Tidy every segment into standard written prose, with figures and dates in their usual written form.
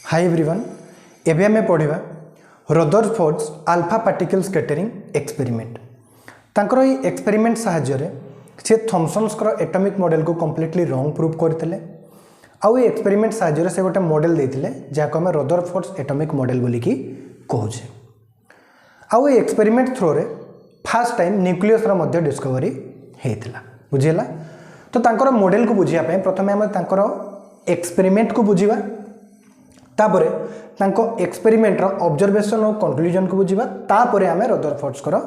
हाय everyone, एबे हमें पढ़िबा Rutherford's alpha particle scattering experiment. तांकर ये एक्सपेरिमेंट साहाय्य रे से थॉमसन्स एटॉमिक मॉडल को कंप्लीटली रॉन्ग प्रूव करते। आउ ये एक्सपेरिमेंट साहाय्य रे से गोटे मॉडल देथिले जहाको हमें रदरफोर्ड्स एटॉमिक मॉडल बोली की कहूचे। आउ ये एक्सपेरिमेंट थ्रू रे फर्स्ट टाइम न्यूक्लियस रा मध्य डिस्कवरी हेतिला। बुझिला तो तांकर मॉडल को बुझिया पे प्रथमे हम तांकर एक्सपेरिमेंट को बुझिबा, तापरे तांको एक्सपेरिमेंट रो ऑब्जर्वेशन और कंक्लूजन को बुझिबा, तापरे हमें रदरफोर्ड्स करो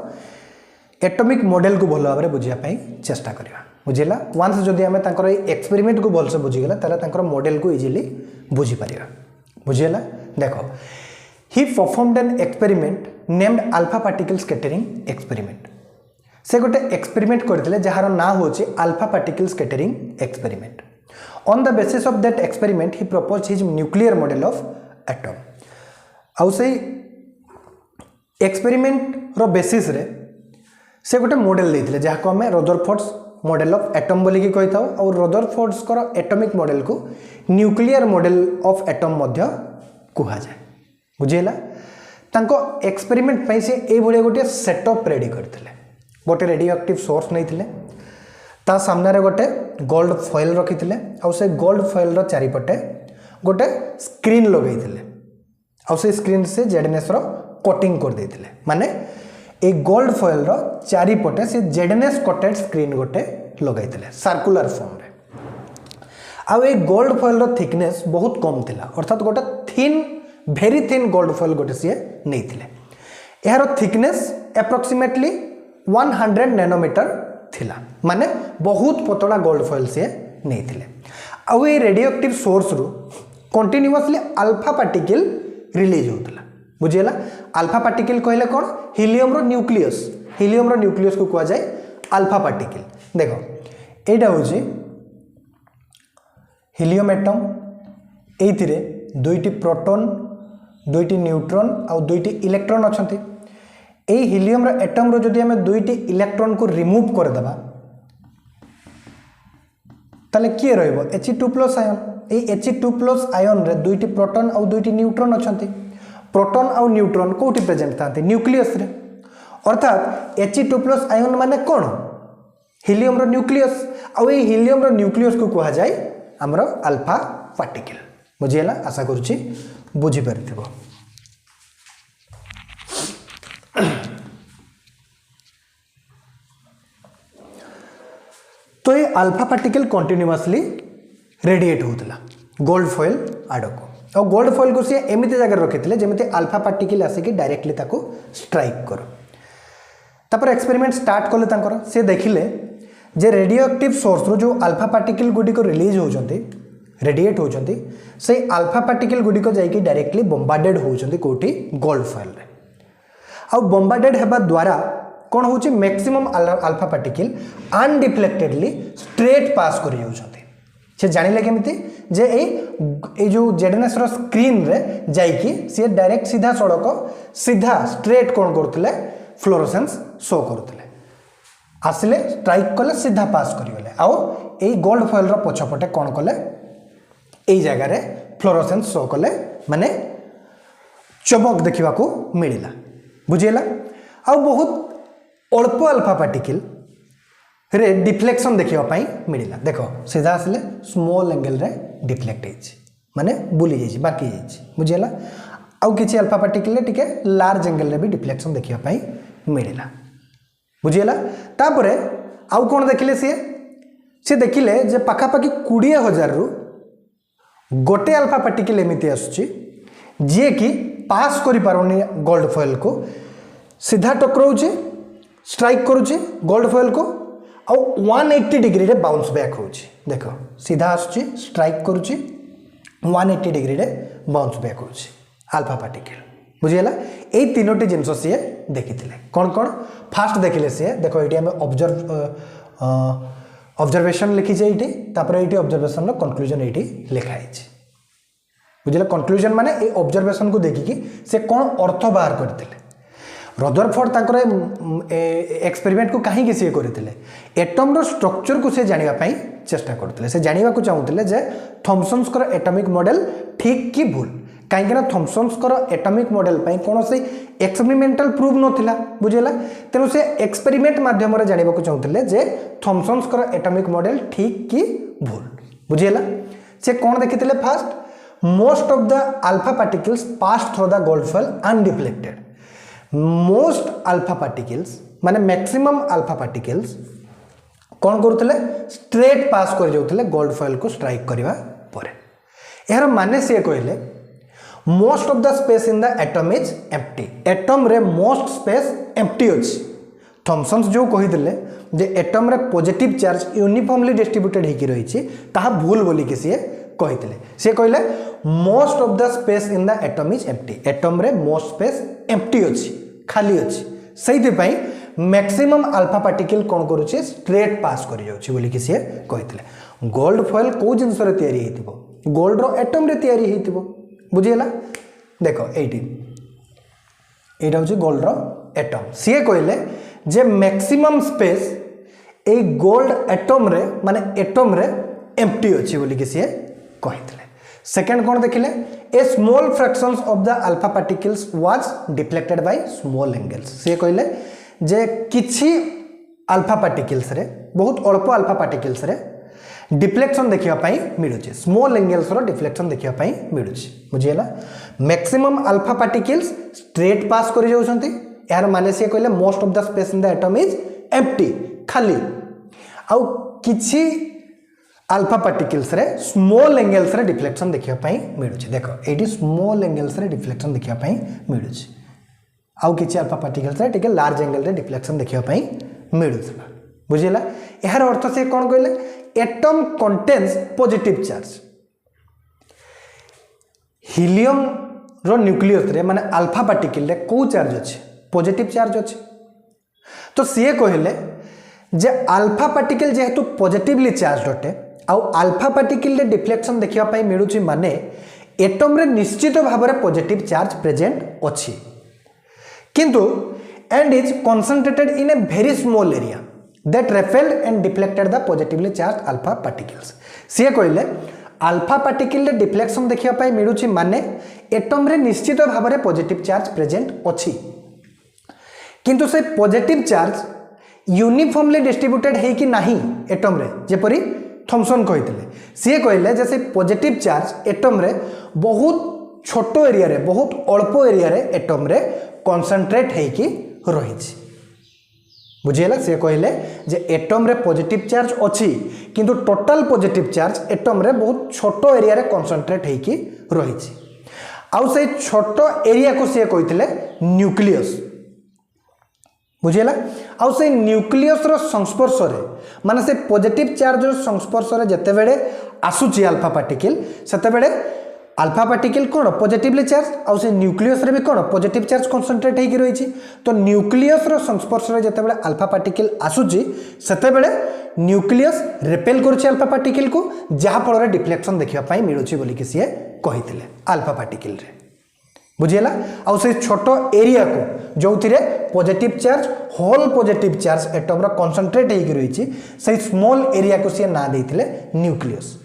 एटॉमिक मॉडल को भल भाव बुझिया पे चेष्टा करिबा। बुझिला वंस जदि हमें तांकर एक्सपेरिमेंट को भल से बुझिगला ताले तांकर मॉडल को इजीली बुझी परिबा। बुझिला देखो, ही performed an experiment named alpha particle scattering experiment. से गोटे एक्सपेरिमेंट करथिले जहार ना होची alpha particle scattering experiment. On the basis of that experiment, he proposed his nuclear model of atom. आउ से एक्सपेरिमेंट रो बेसिस रे से गोटे मॉडल देथिले जहाको हमें रदरफोर्ड्स मॉडल ऑफ एटम बोली की कहिताउ। और रदरफोर्ड्स को एटॉमिक मॉडल को न्यूक्लियर मॉडल ऑफ एटम मध्य कुहा जाय। बुझिला तांको एक्सपेरिमेंट पई से ए भले गोटे सेटअप रेडी करथिले। गोटे रेडियो एक्टिव सोर्स नैथिले, ता सामने रे गोटे गोल्ड फॉइल रखिथिले, आउ से गोल्ड फॉइल रो चारिपटे गोटे स्क्रीन लगैथिले, आउ से स्क्रीन से जेडनेस रो कोटिंग कर देथिले। माने ए गोल्ड फॉइल रो चारिपटे से जेडनेस कोटेड स्क्रीन गोटे लगैथिले सर्कुलर फॉर्म रे। आउ ए गोल्ड फॉइल रो थिकनेस बहुत कम थिला, अर्थात गोटे thin very thin gold foil गोटे से नैथिले। एहारो थिकनेस एप्रोक्सीमेटली 100 नैनोमीटर थिला, माने बहुत पतला गोल्ड फॉइल से नहीं थिले। आउ ये रेडियोएक्टिव सोर्स रु कंटिन्यूअसली अल्फा पार्टिकल रिलीज होतला। बुझिला अल्फा पार्टिकल कहले कोन? हीलियम रो न्यूक्लियस। हीलियम रो न्यूक्लियस को कहा जाए अल्फा पार्टिकल। देखो एटा होची हीलियम एटम, एइथिरे दुईटी प्रोटॉन, दुईटी न्यूट्रॉन और दुईटी इलेक्ट्रॉन अछंती। ए हीलियम रो एटम रो जदि हमें दुईटी इलेक्ट्रॉन को रिमूव कर देबा ताले किए रहइबो He2+ आयन। ए He2+ आयन रे दुईटी प्रोटॉन और दुईटी न्यूट्रॉन अछंती। प्रोटॉन और न्यूट्रॉन कोठी प्रेजेंट थाते? न्यूक्लियस रे। अर्थात He2+ आयन माने कोन? हीलियम रो न्यूक्लियस। आ ए हीलियम रो न्यूक्लियस को कहा जाए हमरो अल्फा पार्टिकल। बुझियला? आशा करूची बुझी परथिबो। तो ये अल्फा पार्टिकल कंटिन्यूअसली रेडिएट होतला गोल्ड फॉइल आड़ को। और गोल्ड फॉइल को सी एमती जगह रखी जमी अल्फा पार्टिकल आसिक डायरेक्टली ताको स्ट्राइक कर। तापर एक्सपेरिमेंट स्टार्ट कले तांकर से देखिले जे रेडियोएक्टिव सोर्स रो जो अल्फा पार्टिकल गुडी को रिलीज होजंती रेडिएट होजंती से अल्फा पार्टिकल गुडी को जाईकी डायरेक्टली बॉम्बार्डेड होजंती कोठी गोल्ड फॉइल रे। आ बॉम्बार्डेड हेबा द्वारा कौन होची मैक्सिमम अल्फा पार्टिकल अनडिफ्लेक्टेडली स्ट्रेट पास कर जाउछंती। से जानिले केमिति जे ए जो जेडनेस रो स्क्रीन रे जाईकी से डायरेक्ट सीधा सड़क सीधा स्ट्रेट कौन करथिले फ्लोरोसेंस शो करथिले। आसिले स्ट्राइक कले सीधा पास करिगले। आउ ए गोल्ड फॉइल रो पछपटे कौन कले ए जगह रे फ्लोरोसेंस शो कले, माने चमक देखिबा को मिलिला। बुझिला? आ बहुत अल्प अल्फा पार्टिकल रे डिफ्लेक्शन देखिबा पई मिलिला। देखो सीधा आसले स्मॉल एंगल रे डिफ्लेक्ट हेछि, माने बुली जाइछि बाकी जाइछि। बुझिला? आउ किछि अल्फा पार्टिकल रे टिके लार्ज एंगल रे भी डिफ्लेक्शन देखिबा पई मिलिला। बुझिला? तापरे आउ कोन देखिले से देखिले जे पाखापाखि 20,000 रु गोटे अल्फा पार्टिकल एमिति आसुछि जे कि पास करि पारोनी गोल्ड फॉइल को, सीधा टकराउछि स्ट्राइक करुछि गोल्ड फॉइल को, और 180 डिग्री रे बाउंस बैक होछि। देखो सीधा आसुछि स्ट्राइक करुछि 180 डिग्री रे बाउंस बैक होछि अल्फा पार्टिकल। बुझिला? ए तीनोटी जिंस से देखिथिले कोन कोन? फास्ट देखिले से देखो एटी हमें ऑब्जर्वेशन लिखि छै एटी, तापर एटी ऑब्जर्वेशन रो कंक्लूजन एटी लिखा है। बुझिला? कंक्लूजन माने ए ऑब्जर्वेशन को देखिकी से कोन अर्थ बाहर करथिले। रदरफोर्ड तांकर एक्सपेरिमेंट को कहीं किसी करथिले एटम रो स्ट्रक्चर को से जानिबा पई चेष्टा करथिले। से जानिबा को चाहुथिले जे थॉमसन्स एटॉमिक मॉडल ठीक कि भूल, कहीं थॉमसन्स एटॉमिक मॉडल कौन से एक्सपेरिमेंटल प्रूफ नथिला बुझेला तेणु से एक्सपेरिमेंट माध्यम जानवा चाहूले जे थॉमसन्स एटॉमिक मॉडल ठीक कि भूल बुझेला से कौन देखी fast most of the alpha particles pass through the gold foil undeflected most alpha particles माने मैक्सिमम अल्फा पार्टिकल्स कौन करुले स्ट्रेट पास कर जाउथले गोल्ड फॉइल को स्ट्राइक करबा परे यार माने से कहले most of the space in the atom is empty atom रे मोस्ट स्पेस एम्प्टी अछि थॉमसन्स जो कहिदले जे एटम रे पॉजिटिव चार्ज यूनिफॉर्मली डिस्ट्रीब्यूटेड हेकी रही छी ताहा भूल बोली के से कहिदले से कहले most of the space in the atom is empty atom रे मोस्ट स्पेस एम्प्टी अछि खाली अछि सेहि पई मैक्सिमम अल्फा पार्टिकल कौन करुचे स्ट्रेट पास कर जाउछि बोली कि से कहिदले गोल्ड फॉइल को जिंस रे तयारी हेतिबो गोल्ड रो एटम रे तयारी हेतिबो बुझियला देखो एटी एटा होछि गोल्ड रो एटम सी कहले जे मैक्सिमम स्पेस ए गोल्ड एटम रे माने एटम रे एम्प्टी अछि बोली कि से कहितले सेकंड कौन देखिले a small fractions of the alpha particles was deflected by small angles से कहले जे किछि अल्फा पार्टिकल्स रे बहुत अल्प अल्फा पार्टिकल्स रे डिफ्लेक्शन देखिया पाई मिलुछि स्मॉल एंगल्स रो डिफ्लेक्शन देखिया पाई मिलुछि बुझियला मैक्सिमम अल्फा पार्टिकल्स स्ट्रेट पास करि जाउछंती यार माने से कहले most of the space in the atom is empty खाली आउ किछि अल्फा पार्टिकल्स रे स्मॉल एंगल्स रे डिफ्लेक्शन देखिया पाई मिलुछि देखो एटी स्मॉल एंगल्स रे डिफ्लेक्शन देखिया पाई मिलुछि आउ किछि अल्फा पार्टिकल्स रे टिके लार्ज एंगल रे डिफ्लेक्शन देखिया पाई मिलुछि बुझियला यार अर्थ से कोन कहले atom contains positive charge helium रो न्यूक्लियस रे माने अल्फा पार्टिकल रे को चार्ज अछि पॉजिटिव चार्ज अछि तो सी कहले जे अल्फा पार्टिकल जेहेतु पॉजिटिवली चार्ज अटे आउ अल्फा पार्टिकल रे डिफ्लेक्शन देखिया पाई मिलुछि माने एटम रे निश्चित भाव रे पॉजिटिव चार्ज प्रेजेंट अछि किंतु and is concentrated in a very small area that repelled and deflected the positively charged alpha particles सी कहले अल्फा पार्टिकल रे डिफ्लेक्शन देखिया पाई मिलुछि माने एटम रे निश्चित भाव रे पॉजिटिव चार्ज प्रेजेंट अछि किंतु से पॉजिटिव चार्ज यूनिफॉर्मली डिस्ट्रीब्यूटेड है कि नाही एटम रे जेपरि थॉमसन कहितले सी कहले जैसे पॉजिटिव चार्ज एटम रे बहुत छोट एरिया रे बहुत अल्प एरिया रे एटम रे कंसंट्रेट है कि रहिछि बुझेला से कहले जे एटम रे पॉजिटिव चार्ज अछि किंतु टोटल पॉजिटिव चार्ज एटम रे बहुत छोट एरिया रे कंसंट्रेट है कि रहिछि आउ से छोट एरिया को से कहितले न्यूक्लियस बुझेला आउ से न्यूक्लियस रो संस्पर्श रे माने से पॉजिटिव चार्ज रो संस्पर्श रे जते बेले आसुची अल्फा पार्टिकल सेते बेले अल्फा पार्टिकल कौन पॉजिटिवली चार्ज आउ से न्यूक्लियस रे भी कौन पॉजिटिव चार्ज कंसंट्रेट हेकी रही तो न्यूक्लियस रो संस्पर्श रे जते बेले अल्फा पार्टिकल आसुची सेते बेले न्यूक्लियस रिपेल करूची अल्फा पार्टिकल को जहा फल रे डिफ्लेक्शन देखिया पाई मिलुची बोली कि से कहितले अल्फा पार्टिकल रे बुझियला आउ से छोट एरिया को जोथिरे positive charge whole positive charge atom रो कंसंट्रेट हेकी रही से स्मॉल एरिया को से ना देथिले न्यूक्लियस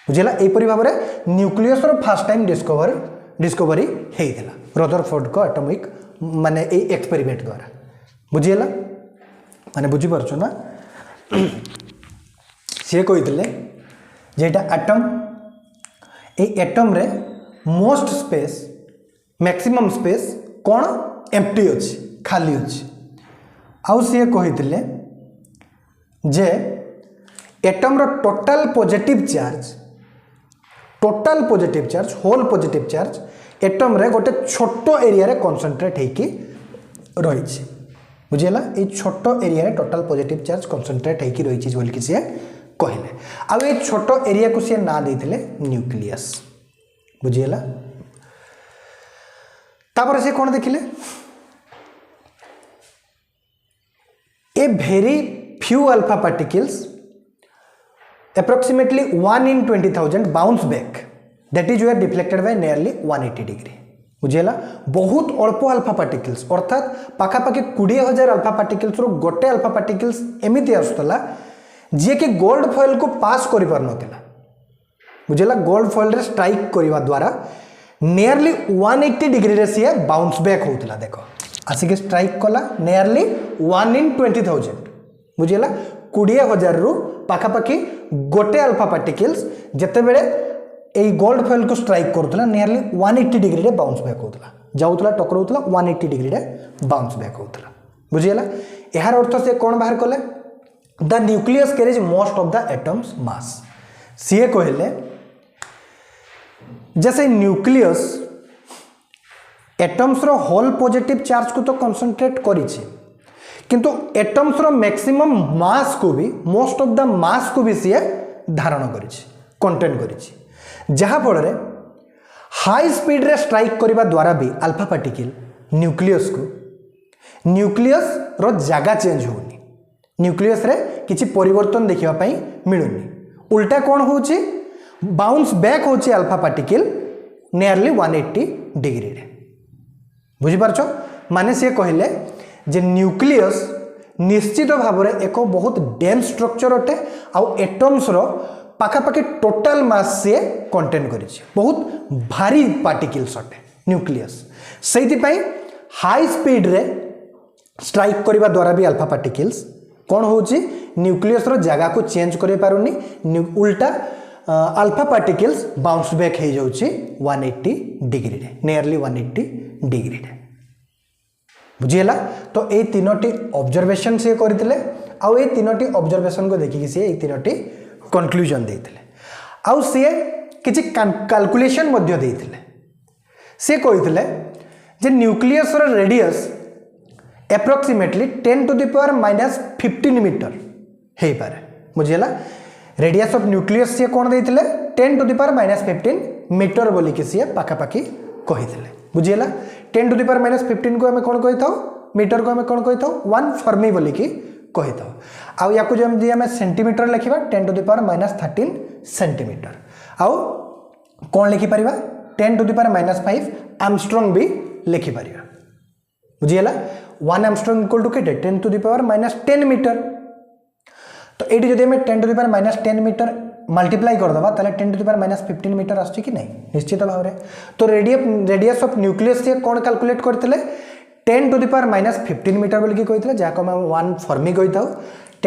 बुझेला एपरी भाव में nucleus row first time discovery हेइथिला Rutherford को एटॉमिक माने ए एक्सपेरिमेंट द्वारा बुझेला माने बुझी परछो ना से कहितले जेटा एटम ए एटम रे मोस्ट स्पेस मैक्सिमम स्पेस कौन एम्प्टी अछि खाली अछि आउ से कहितले जे एटम रो total positive charge whole positive charge atom रे गोटे छोट एरिया रे कंसंट्रेट हेकी रही बुझेला ए छोट एरिया रे टोटल पॉजिटिव चार्ज कंसंट्रेट हेकी रही बोल कि से कहले आ ए छोट एरिया को से ना देथिले न्यूक्लियस बुझेला तापर से कोन देखिले a very few alpha particles approximately 1 in 20,000 bounce back that is were deflected by nearly 180 degree बुझेला बहुत अल्प अल्फा पार्टिकल्स अर्थात पाखापाखि 20,000 अल्फा पार्टिकल्स रो गोटे अल्फा पार्टिकल्स एमिति आसुतला जे कि गोल्ड फॉइल को पास करि पार नथिला बुझेला गोल्ड फॉइल रे स्ट्राइक करिवा द्वारा नियरली 180 डिग्री रे सी बाउंस बैक होता देख आसिक स्ट्राइक कला नियरली 1 in 20,000 बुझीगला 20,000 रु पाखापाखि गोटे अल्फा पार्टिकल्स जिते बेले এই গোল্ড ফয়েল को स्ट्राइक करूला नियरली 180 डिग्री रे बाउंस बैक होता जाऊला टकराउला 180 डिग्री रे बाउंस बैक होता बुझीगला यार अर्थ से कौन बाहर कले the nucleus carries most of the atom's mass सी कहले जैसे न्यूक्लियस एटम्स रो होल पॉजिटिव चार्ज को तो कंसंट्रेट करिछि किंतु एटम्स रो मैक्सिमम मास को भी मोस्ट ऑफ द मास को भी सी धारण करिछि कंटेन करिछि जहाँ फल हाई स्पीड रे स्ट्राइक करने द्वारा भी अल्फा पार्टिकल न्यूक्लियस को न्यूक्लियस रो जगह चेंज होनी न्यूक्लियस रे किछि परिवर्तन देखिबा पई मिलुनी उल्टा कौन होछि बाउंस बैक होछि अल्फा पार्टिकल नियरली 180 डिग्री रे बुझी पारछो माने से कहले जे न्यूक्लियस निश्चित भाव में एक बहुत डेन्स स्ट्रक्चर अटे आउ एटम्स रो पाखापाखि टोटाल मास से कंटेन करिछि बहुत भारी पार्टिकल्स अटे न्यूक्लियस सेति पई हाई स्पीड रे स्ट्राइक करबा द्वारा भी अल्फा पार्टिकल्स कौन होछि न्यूक्लियस रो जगह को चेंज करे पारुनी उल्टा अल्फा पार्टिकल्स बाउंस बैक हो जाउछि 180 डिग्री रे नियरली 180 डिग्री रे बुझीला तो ये तीनोटी ऑब्जर्वेशन से करथिले आउ ये तीनोटी ऑब्जर्वेशन को देखि से ये तीनोटी कंक्लूजन देथिले आउ से किछि कैलकुलेशन मध्य देथिले से कहिथिले जे न्यूक्लियस रो radius approximately 10 to the power minus 15 metre हे पारे बुझीला रेडियस ऑफ न्यूक्लियस से कोन देथिले 10 to the power minus 15 metre बोली कि से पाखापाखि कहिथिले बुझीला 10 to the power minus 15 को हमें कोन कहिथाउ मीटर को हमें कोन कहिथाउ 1 फर्मी बोली कि कहिथाउ आउ या को जम हमें सेंटीमीटर लिखिबा 10 to the power minus 13 centimetre आउ कोन लिखि परिबा 10 to the power minus 5 angstrom भी लिखि परिबा बुझीला 1 आर्मस्ट्रांग इक्वल टू केटे 10 to the power minus 10 metre तो एटी जदि हमें 10 to the power minus 10 metre multiply कर दबा ताले 10 to the power minus 15 metre आछि कि नहीं निश्चित भाव रे तो रेडियस ऑफ न्यूक्लियस से कोन कैलकुलेट करथिले 10 to the power minus 15 metre बोल के कहितले जाको हम 1 फर्मी कहिताउ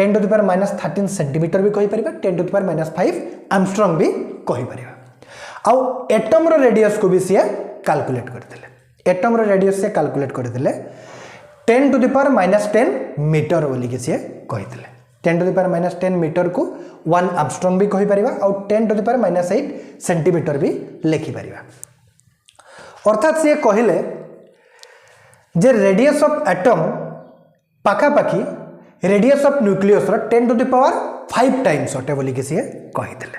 10 to the power minus 13 centimetre भी कहि परिबा 10 to the power minus 5 angstrom भी कहि परिबा आउ एटम रो रेडियस को भी से कैलकुलेट करथिले एटम रो रेडियस से कैलकुलेट करथिले 10 to the power minus 10 metre बोल के से कहितले 10 to the power minus 10 metre को 1 आर्मस्ट्रांग भी कहि परिबा आउ 10 to the power minus 8 centimetre भी लिखि परिबा अर्थात से कहिले जे रेडियस ऑफ एटम पाखापाखि रेडियस ऑफ न्यूक्लियस रो 10 to the power 5 टाइम्स अटे बोली कि से कहितले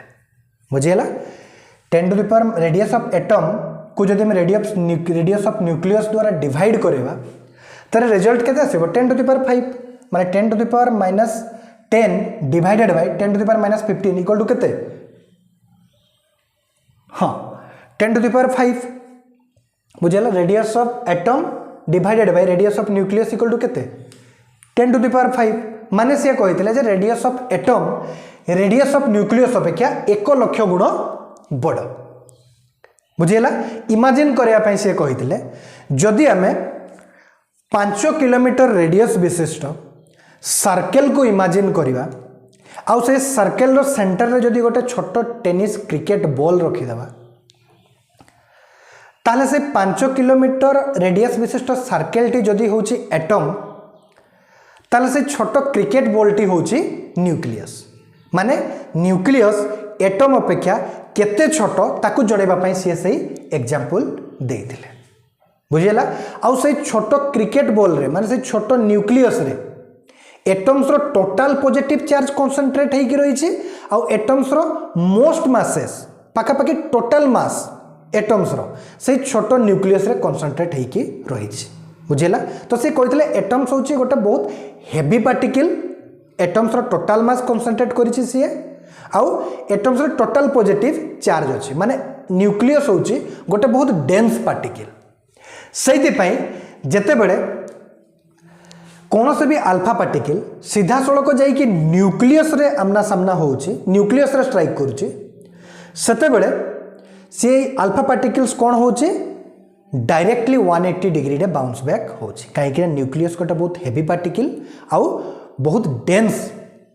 बुझियला 10 to the power radius of atom को जदि हम रेडियस ऑफ न्यूक्लियस द्वारा डिवाइड करबा तार रिजल्ट केते आसीबो 10 to the power 5 माने 10 to the power minus 10 divided by 10 to the power minus 15 equal to केते हां 10 to the power 5 बुझियला radius of atom divided by radius of nucleus equal to केते 10 to the power 5 माने से कहितले जे radius of atom radius of nucleus अपेक्षा 1 लाख गुण बड़ बुझियला इमेजिन करया पई से कहितले जदि हमें 5 किलोमीटर रेडियस विशिष्ट सर्कल को इमेजिन करिवा आउ से सर्कल रो सेंटर रे जदि गोटे छोट टेनिस क्रिकेट बॉल रखी देबा ताले से 5 किलोमीटर रेडियस विशिष्ट सर्कल टी जदि होची एटम ताले से छोट क्रिकेट बॉल टी होची न्यूक्लियस माने न्यूक्लियस एटम अपेक्षा केते छोट ताकू जणेबा पई से सही एग्जांपल देइथिले बुझियला आउ से छोट क्रिकेट बॉल रे माने से छोट न्यूक्लियस रे एटम्स रो टोटल पॉजिटिव चार्ज कंसंट्रेट हेकी रही छी आउ एटम्स रो मोस्ट मासेस पाखापाखि टोटल मास एटम्स रो से छोट न्यूक्लियस रे कंसंट्रेट हेकी रही छी बुझियला तो से कहितले एटम्स होची गोटे बहुत हेवी पार्टिकल एटम्स रो टोटल मास कंसंट्रेट करी छी से आउ एटम्स रो टोटल पॉजिटिव चार्ज अछि माने न्यूक्लियस होची गोटे बहुत डेंस पार्टिकल सेति पई जेते बेले कौन से भी अल्फा पार्टिकल सीधा सड़क जाइए न्यूक्लियस रे आमना सामना होची न्यूक्लियस रे स्ट्राइक करुची सेते बेले सी अल्फा पार्टिकल्स कौन होचे डायरेक्टली 180 डिग्री रे बाउंस बैक होचे कहीं न्यूक्लियस गोटे बहुत हेवी पार्टिकल आउ बहुत डेंस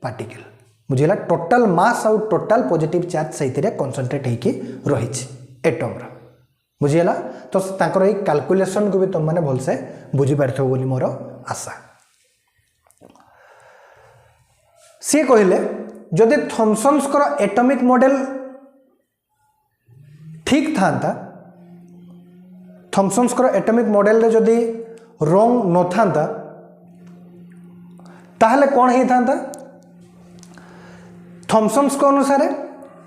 पार्टिकल बुझीला टोटल मास आउ टोटल पॉजिटिव चार्ज सहित कॉन्सेंट्रेट होइके रही एटम रा बुझीला तो तांकर ए कैलकुलेशन को भी तुम माने भल से बुझी पारथो बोली मोर आशा सी कहले जदि थॉमसन्स को एटॉमिक मॉडल ठीक था थॉमसन्स को एटॉमिक मॉडल रे जदि रॉन्ग न था ताहले कौन ही था थॉमसन्स को अनुसार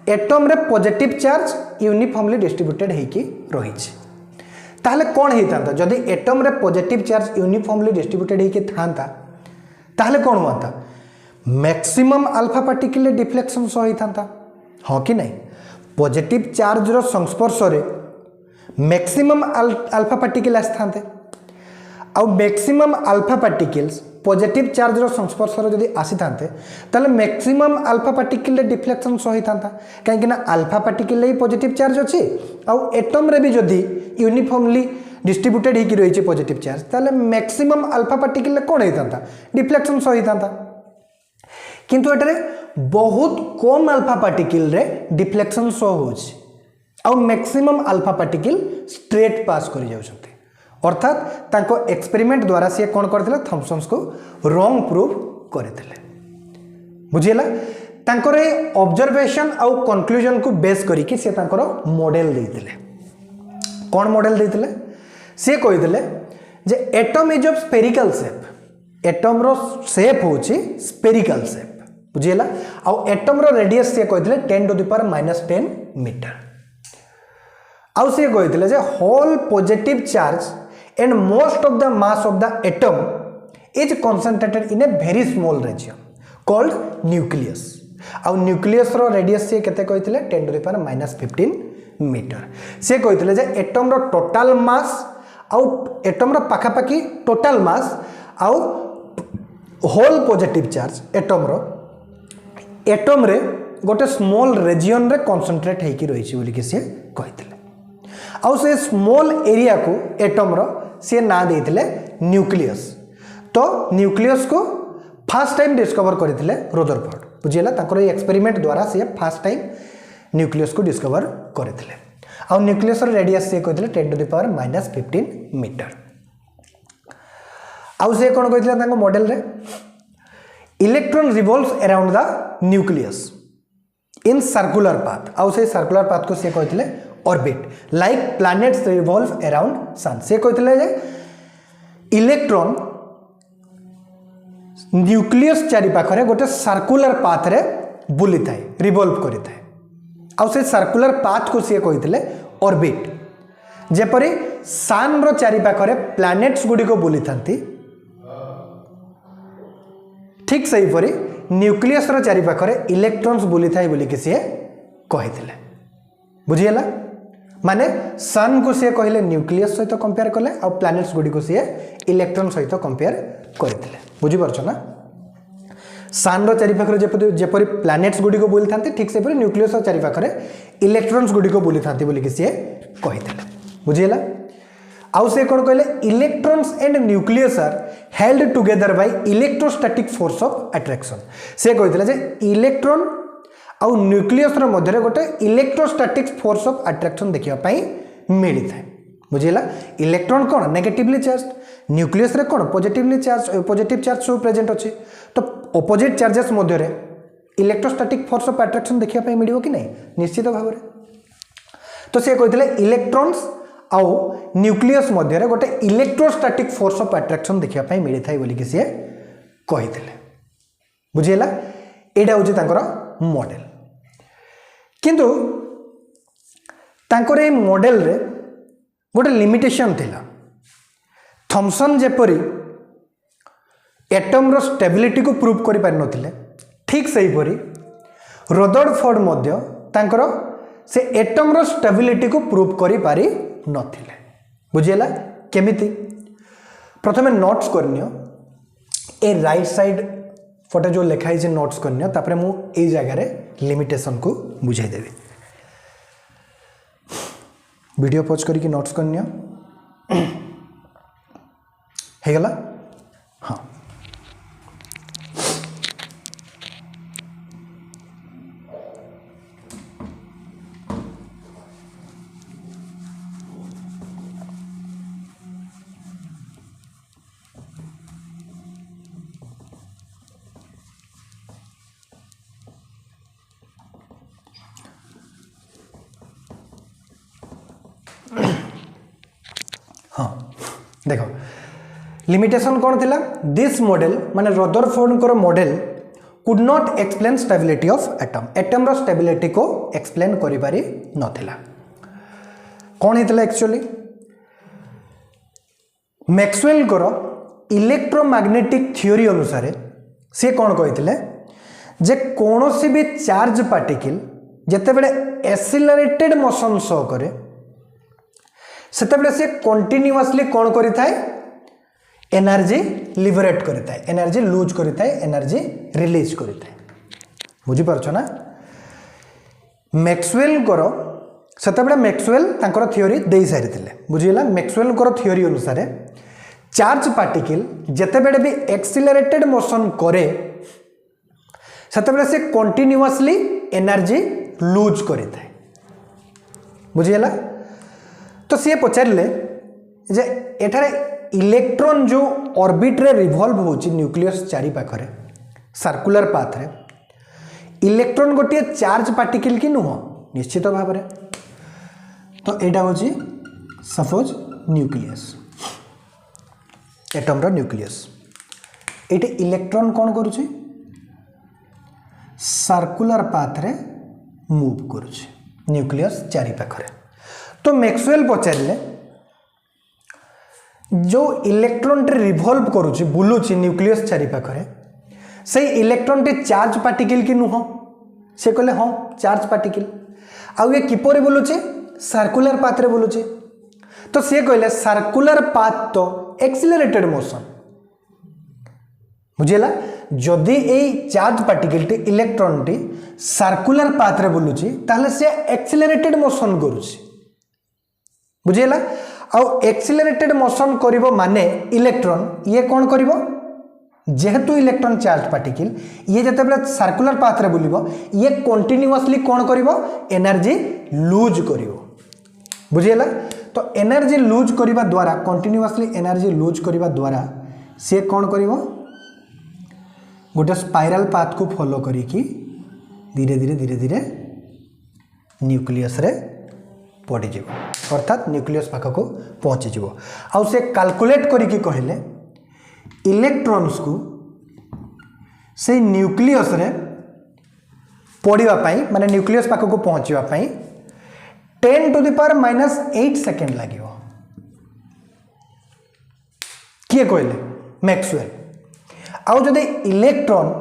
एटम रे पॉजिटिव चार्ज यूनिफॉर्मली डिस्ट्रीब्यूटेड होइकी रही ताहले कौन ही था जदि एटम रे पॉजिटिव चार्ज यूनिफॉर्मली डिस्ट्रीब्यूटेड होइकी था ताहले कौन हुआ था मैक्सिमम अल्फा पार्टिकल डिफ्लेक्शन सही था हाँ कि नहीं पॉजिटिव चार्ज रो संस्पर्श रे मैक्सिमम अल्फा पार्टिकल आसते आउ maximum alpha particles positive charge रो संस्पर्श रे जदि आसी थांते ताले मैक्सिमम अल्फा पार्टिकल डिफ्लेक्शन सही था कहीं ना अल्फा पार्टिकल ही पॉजिटिव चार्ज अच्छी आउ एटम रे भी जदि यूनिफॉर्मली डिस्ट्रीब्यूटेड होइकी रही पॉजिटिव चार्ज ताले मैक्सिमम अल्फा पार्टिकल कौन होता डिफ्लेक्शन सही था किंतु एटारे बहुत कम अल्फा पार्टिकल रे डिफ्लेक्शन शो होछि आउ मैक्सिमम अल्फा पार्टिकल स्ट्रेट पास करि जाउछथि अर्थात तांको एक्सपेरिमेंट द्वारा से कौन करथिले थॉमसन्स को रॉन्ग प्रूव करथिले बुझिला तांकर ए ऑब्जर्वेशन आउ कंक्लूजन को बेस करी कि से तांकर मॉडल देथिले कौन मॉडल देथिले से कहिथिले जे atom is of spherical shape atom रो शेप होछि स्फेरिकल शेप बुझिला आउ एटम रो रेडियस से कहथिले 10 टू द पावर -10 मीटर आउ से कहथिले जे whole positive charge and most of the mass of the atom is concentrated in a very small region called nucleus आउ न्यूक्लियस रो रेडियस से केते कहथिले 10 टू द पावर -15 मीटर से कहथिले जे एटम रो टोटल मास आउ एटम रो पाखा पाखी टोटल मास आउ होल पॉजिटिव चार्ज एटम रे गोटे स्मॉल रीजन रे कंसंट्रेट होइकी रही बोली कि से कहिथिले आउ से स्मॉल एरिया को एटम रो से ना देथिले न्यूक्लियस तो न्यूक्लियस को फर्स्ट टाइम डिस्कवर करथिले रदरफोर्ड बुझिला ताकर एक्सपेरिमेंट द्वारा से फर्स्ट टाइम न्यूक्लियस को डिस्कवर करथिले आउ न्यूक्लियस रो रेडियस से कहथिले 10 टू द पावर -15 मीटर आउ से कोन कहथिले ताको मॉडल रे electron revolves around the nucleus in circular path आउ से सर्कुलर पाथ को से कहथिले orbit like planets revolve around sun से कहथिले जे इलेक्ट्रॉन न्यूक्लियस चारि पाखरे गोटे सर्कुलर पाथ रे बुली थाए रिवॉल्व करि थाए आउ से सर्कुलर पाथ को से कहथिले ऑर्बिट जेपरि सन रो चारि पाखरे प्लैनेट्स गुडी को बुली थांती ठीक सही परी न्यूक्लियस रो चारि पाखरे इलेक्ट्रॉन्स बुली थाए बोली कि से कहिथिले बुझियला माने सन को से कहले न्यूक्लियस सहित कंपेयर कले और प्लैनेट्स गुडी को से इलेक्ट्रॉन सहित कंपेयर करथिले बुझि परछ ना सन रो चारि पाखरे जेपरि प्लैनेट्स गुडी को बुली थांती ठीक से परी न्यूक्लियस रो चारि पाखरे इलेक्ट्रॉन्स गुडी को बुली थांती बोली कि से कहिथिले बुझियला आउ से कोन कहले electrons and nucleus are held together by electrostatic force of attraction से कहथिले जे इलेक्ट्रॉन आउ न्यूक्लियस रो मध्य रे गोटे इलेक्ट्रोस्टैटिक फोर्स ऑफ अट्रैक्शन देखिया पई मिली थाए बुझिला इलेक्ट्रॉन कोन नेगेटिवली चार्ज न्यूक्लियस रे कोन पॉजिटिवली चार्ज सो प्रेजेंट अछि तो ऑपोजिट चार्जेस मध्य रे इलेक्ट्रोस्टैटिक फोर्स ऑफ अट्रैक्शन देखिया पई मिलिबो कि नहीं निश्चित भाव रे तो से कहथिले इलेक्ट्रॉन्स आउ न्यूक्लियस मध्य रे गोटे इलेक्ट्रोस्टैटिक फोर्स ऑफ अट्रैक्शन देखिया पई मिली थाई बोली कि से कहिथिले बुझिला एडा होची तांकर मॉडल किंतु तांकर ए मॉडल रे गोटे लिमिटेशन थिला थॉमसन जेपरी एटम रो स्टेबिलिटी को प्रूव करि पारि नथिले ठीक सही परी रदरफोर्ड मध्य तांकर से एटम रो स्टेबिलिटी को प्रूव करि पारि नथिले बुझिला केमिति प्रथमे नोट्स करनियो ए राइट साइड फोटो जो लिखाई जे नोट्स करनियो तापरे मु ए जगह रे लिमिटेशन को बुझाई देबी वीडियो पॉज करके नोट्स कर नियो हे गला हाँ हाँ देखो लिमिटेशन कौन थिला दिस मॉडल माने रदरफोर्ड को model could not explain stability of atom atom रो स्टेबिलिटी को एक्सप्लेन करि पारि नथिला कौन हेतला एक्चुअली मैक्सवेल को इलेक्ट्रोमैग्नेटिक थ्योरी अनुसार से कौन कहिथिले जे कोनोसी भी चार्ज पार्टिकल जते बेले एक्सीलरेटेड मोशन शो करे सेतेबेले से कंटिन्यूअसली कौन करि थाए एनर्जी लिबरेट करि थाए एनर्जी लूज करि थाए एनर्जी रिलीज करि थाए बुझी परछो ना मैक्सवेल को सेतेबेले मैक्सवेल तांकर थ्योरी देई सारिथिले बुझिला मैक्सवेल को थ्योरी अनुसार चार्ज पार्टिकल जते बेले भी एक्सीलरेटेड मोशन करे सेतेबेले से कंटिन्यूअसली एनर्जी लूज करि थाए बुझिला तो सी पचारे जे एठारे इलेक्ट्रॉन जो ऑर्बिट रे रिवॉल्व होची न्यूक्लियस चारि पाखरे सर्कुलर पाथ रे इलेक्ट्रॉन गोटे चार्ज पार्टिकल की नुह निश्चित भाव रे तो एटा होची सपोज न्यूक्लियस एटम रो न्यूक्लियस एटे इलेक्ट्रॉन कौन करूची सर्कुलर पाथ रे मूव करूची न्यूक्लियस चारि पाखरे तो मैक्सवेल पचारे जो इलेक्ट्रॉन टे रिवॉल्व करुची बुलुची न्यूक्लियस चारि पाखरे से इलेक्ट्रॉन टे चार्ज पार्टिकल की नुह से कहले हाँ चार्ज पार्टिकल आउ ये किपरि बुलुची सर्कुलर पाथ रे बुलुची तो से कहले सर्कुलर पाथ तो एक्सीलरेटेड मोशन बुझेला जदि ए charge particle T electron T circular path रे बुलुची ताहले से एक्सीलरेटेड मोशन करुची बुझेला आउ एक्सीलरेटेड मोशन करिवो माने इलेक्ट्रॉन ये कौन करिवो जेहेतु इलेक्ट्रॉन चार्ज पार्टिकल ये जते बेले सर्कुलर पाथ रे बुलिवो ये कंटीन्यूअसली कौन करिवो एनर्जी लूज करिवो बुझेला तो एनर्जी लूज करिवा द्वारा कंटीन्यूअसली एनर्जी लूज करिवा द्वारा से कौन करिवो गोटे स्पाइरल पाथ को फॉलो करिकी धीरे धीरे धीरे धीरे न्यूक्लियस रे पड़ी जीवो अर्थात न्यूक्लियस पाख को पहुँची जीवो आउ से कैलकुलेट करिकी कहले इलेक्ट्रॉन्स को से न्यूक्लियस रे पड़िबा पई माने न्यूक्लियस पाख को पहुँचवा पई 10 to the power -8 सेकेंड लागिवो किए कहले मैक्सवेल आउ जदि इलेक्ट्रॉन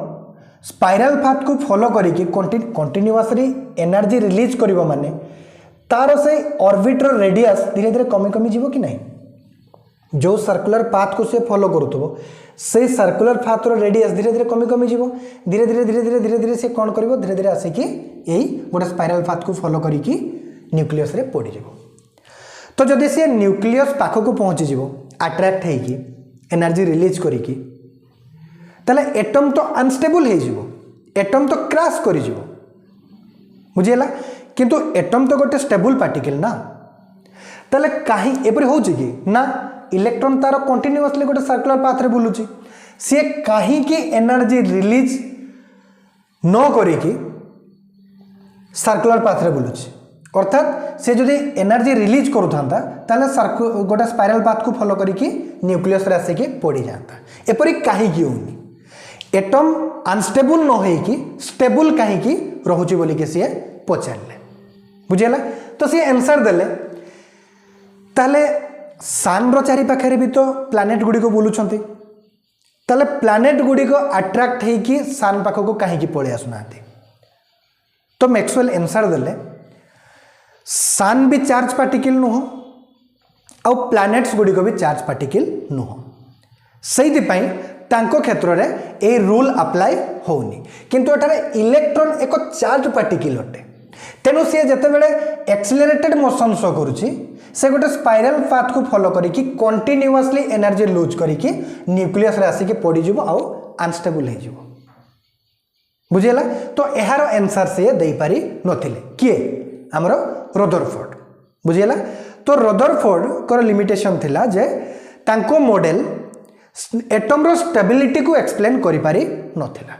स्पाइरल पाथ को फॉलो करिकी कंटीन्यूअसली एनर्जी रिलीज करिवो माने तार से ऑर्बिट रो रेडियस धीरे धीरे कमी कमी जीवो कि नहीं जो सर्कुलर पाथ को से फॉलो करूथबो से सर्कुलर पाथ रो रेडियस धीरे धीरे कमी कमी जीवो धीरे धीरे धीरे धीरे धीरे धीरे से कौन करिवो धीरे धीरे आसे कि एई गोटे स्पाइरल पाथ को फॉलो करिकी न्यूक्लियस रे पड़ी जीवो तो जदि से न्यूक्लियस पाख को पहुँची जीवो अट्रैक्ट हेकी एनर्जी रिलीज करिकी ताले एटम तो अनस्टेबल हे जीवो एटम तो क्रैश करि जीवो बुझिला किंतु एटम तो गोटे स्टेबल पार्टिकल ना ताले काहे एपरि होची कि ना इलेक्ट्रॉन तार कंटीन्यूअसली गोटे सर्कुलर पाथ रे बुलुची से काहे कि एनर्जी रिलीज न करिकी सर्कुलर पाथ रे बुलुची अर्थात से जदि एनर्जी रिलीज करूथांता ताले गोटे स्पाइरल पाथ को फॉलो करिकी न्यूक्लियस रे आसे कि पड़ी जाता एपरि काहे कि होनी एटम अनस्टेबल न होई कि स्टेबल काहे कि रहुची बोली के से पचारले बुझेला तो सी आंसर देले ताले सन रो चारि पाखरे भी तो प्लैनेट गुडी को बुलुछंती ताले प्लैनेट गुडी को अट्रैक्ट हे कि सन पाख को काहे कि पळे आसुनांती तो मैक्सवेल आंसर देले सन भी चार्ज पार्टिकल नुह आ प्लैनेट्स गुडी को भी चार्ज पार्टिकल नुह सेहि पई तांको क्षेत्र रे ए रूल अप्लाई होनी किंतु एटारे इलेक्ट्रॉन एक चार्ज पार्टिकल अटे तेणु सी जिते बड़े एक्सिलरेटेड मोशन शो करुच्ची से गोटे स्पाइराल पाथ को फॉलो करिकी कंटिन्यूअसली एनर्जी लूज करिकी न्यूक्लियस रे आसिकी पड़ी आउ अनस्टेबल हो बुझीगला। तो यार आंसर से दे पारि नथिले किए हमरो रदरफोर्ड बुझीगला। तो रदरफोर्ड को लिमिटेशन थिला जे तांको मॉडल एटम रो स्टेबिलिटी को एक्सप्लेन करि पारि नथिला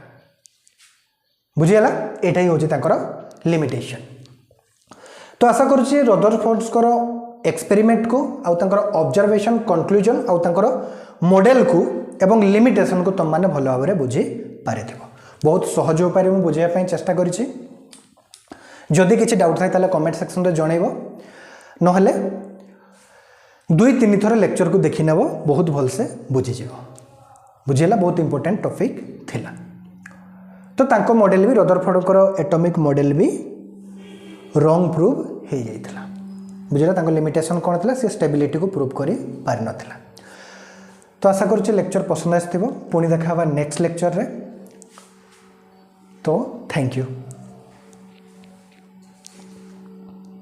बुझीगला। एटा ही होची तांकर लिमिटेशन। तो आशा करुच्ची रदरफोर्ड को एक्सपेरिमेंट को आउ तांकर ऑब्जर्वेशन कंक्लूजन आउ तांकर मॉडल को एवं लिमिटेशन को तुम माने भल भाव में बुझी पारिथिबो। बहुत सहज उपाय में बुझाइवाई चेष्टा करिछि। जदि किसी डाउट थाए कमेंट सेक्शन में जनइब नहले 2-3 थर लेक्चर को देखि नेब बहुत भलसे बुझीज बुझीला। बहुत इंपोर्टेंट टॉपिक थिला। तो तांको मॉडल भी रदरफोर्ड को एटॉमिक मॉडल भी रॉन्ग प्रूव हो जाइथिला बुझीला। तांको लिमिटेशन कौन थिला से स्टेबिलिटी को प्रूव करि पारि नथिला। तो आशा करुच्ची लेक्चर पसंद आसिथिबो। पुणी देखा नेक्स्ट लेक्चर रे। तो थैंक यू।